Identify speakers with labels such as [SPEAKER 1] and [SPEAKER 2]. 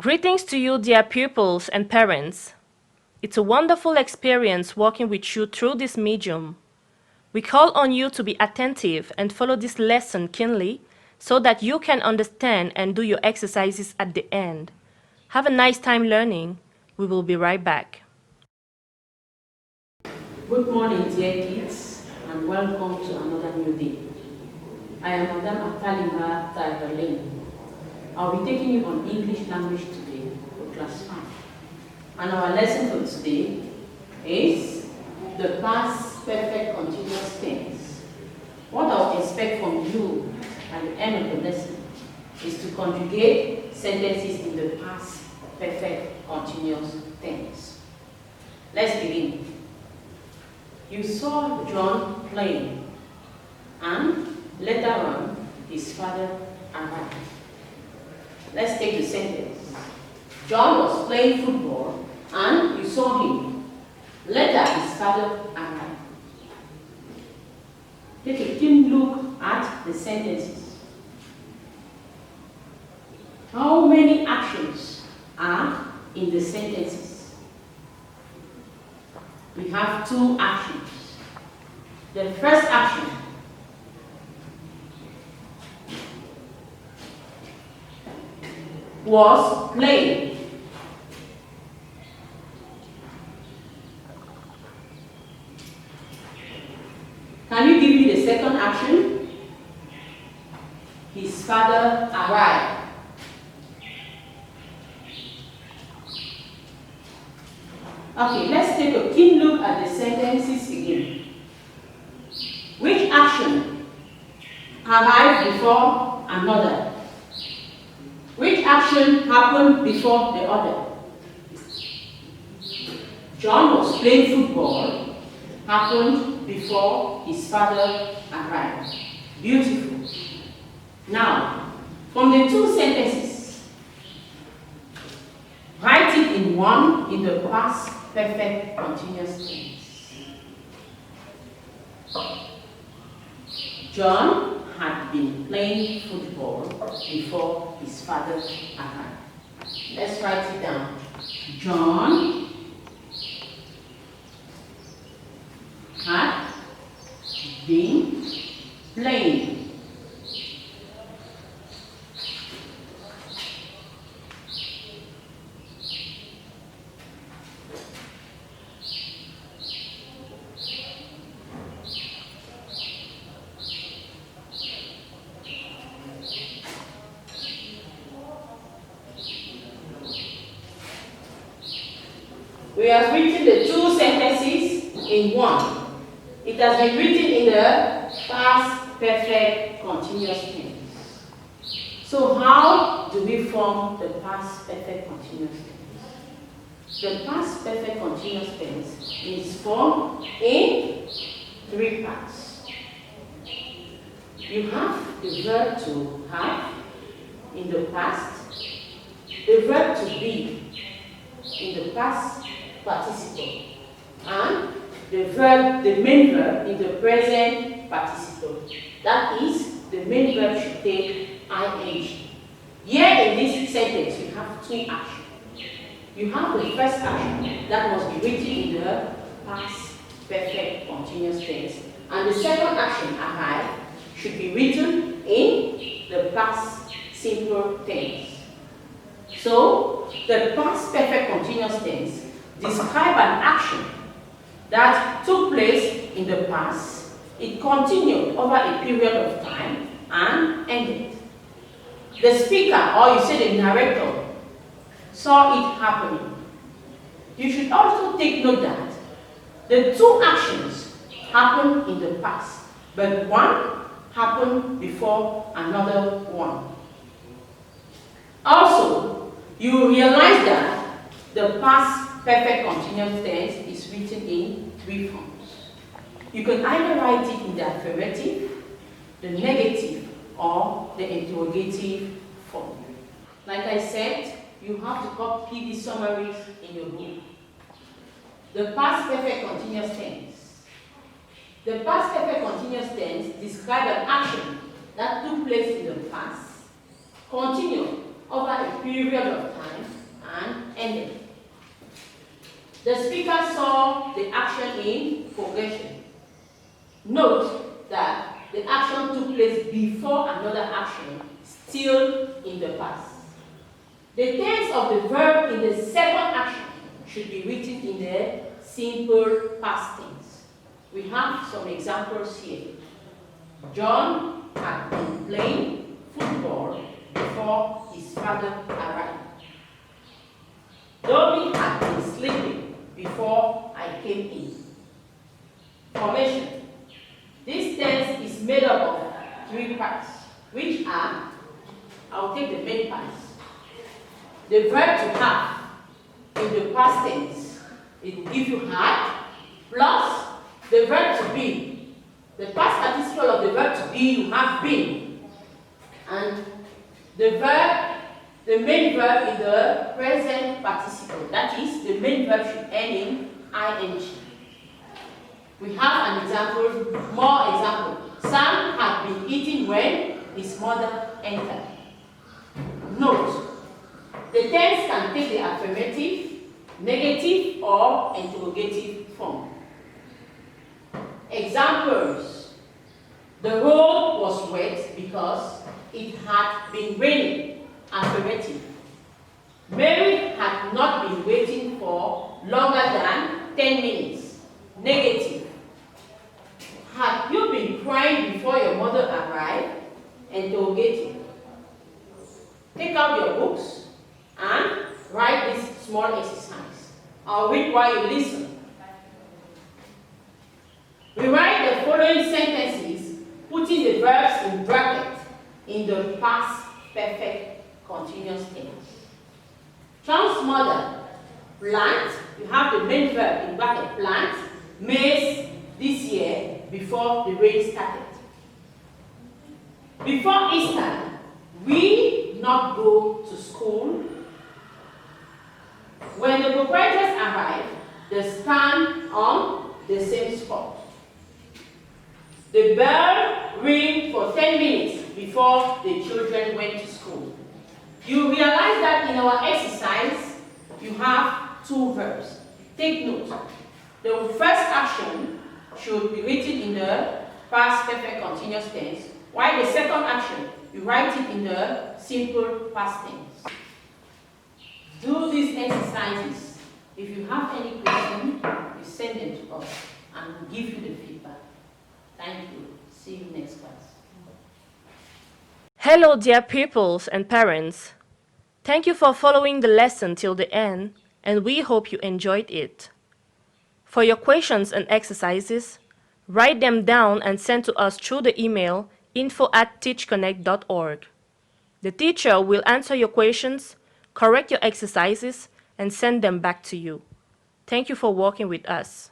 [SPEAKER 1] Greetings to you, dear pupils and parents. It's a wonderful experience working with you through this medium. We call on you to be attentive and follow this lesson keenly so that you can understand and do your exercises at the end. Have a nice time learning. We will be right back.
[SPEAKER 2] Good morning, dear kids, and welcome to another new day. I am Madam Atalima Taibalin. I'll be taking you on English language today for class 5. And our lesson for today is the past perfect continuous tense. What I'll expect from you at the end of the lesson is to conjugate sentences in the past perfect continuous tense. Let's begin. You saw John playing, and later on, his father arrived. Let's take the sentence. John was playing football, and you saw him. Later, his father arrived. Take a keen look at the sentences. How many actions are in the sentences? We have 2 actions. The first action was playing. Can you give me the second action? His father arrived. Okay, let's take a keen look at the sentences again. Which action arrived before another? Which action happened before the other? John was playing football, happened before his father arrived. Beautiful. Now, from the 2 sentences, write it in one in the past perfect continuous tense. John had been playing football before his father arrived. Let's write it down. John had been playing. We have written the 2 sentences in one. It has been written in the past perfect continuous tense. So how do we form the past perfect continuous tense? The past perfect continuous tense is formed in 3 parts. You have the verb to have in the past, the verb to be in the past participle, and the main verb in the present participle. That is, the main verb should take ing. Here in this sentence, you have 2 actions. You have the first action that must be written in the past perfect continuous tense, and the second action, arrive, should be written in the past simple tense. So, the past perfect continuous tense describe an action that took place in the past, it continued over a period of time, and ended. The speaker, or you say the narrator, saw it happening. You should also take note that the 2 actions happened in the past, but one happened before another one. Also, you realize that the past perfect continuous tense is written in 3 forms. You can either write it in the affirmative, the negative, or the interrogative form. Like I said, you have to copy the summaries in your book. The past perfect continuous tense. The past perfect continuous tense describes an action that took place in the past, continued over a period of time, and ended. The speaker saw the action in progression. Note that the action took place before another action, still in the past. The tense of the verb in the second action should be written in the simple past tense. We have some examples here. John had been playing football before his father arrived. Dobby had been sleeping before I came in. Formation. This tense is made up of 3 parts, which are, I'll take the main parts. The verb to have in the past tense, it will give you had, plus the verb to be. The past participle of the verb to be, you have been. And the main verb in the present participle. That is, the main verb should end in ing. We have an example, more example. Sam had been eating when his mother entered. Note, the tense can take the affirmative, negative, or interrogative form. Examples. The road was wet because it had been raining. Affirmative. Mary had not been waiting for longer than 10 minutes. Negative. Had you been crying before your mother arrived? Interrogative. Take out your books and write this small exercise. I'll read while you listen. We write the following sentences, putting the verbs in brackets in the past perfect continuous tense. John's mother, plant, you have the main verb in bracket, plant, maize this year before the rain started. Before Easter, we not go to school. When the proprietors arrived, they stand on the same spot. The bell rang for 10 minutes before the children went to school. You realize that in our exercise, you have 2 verbs. Take note. The first action should be written in the past perfect continuous tense, while the second action, you write it in the simple past tense. Do these exercises. If you have any questions, you send them to us and we'll give you the feedback. Thank you. See you next class.
[SPEAKER 1] Hello, dear pupils and parents. Thank you for following the lesson till the end, and we hope you enjoyed it. For your questions and exercises, write them down and send to us through the email info@teachconnect.org. The teacher will answer your questions, correct your exercises, and send them back to you. Thank you for working with us.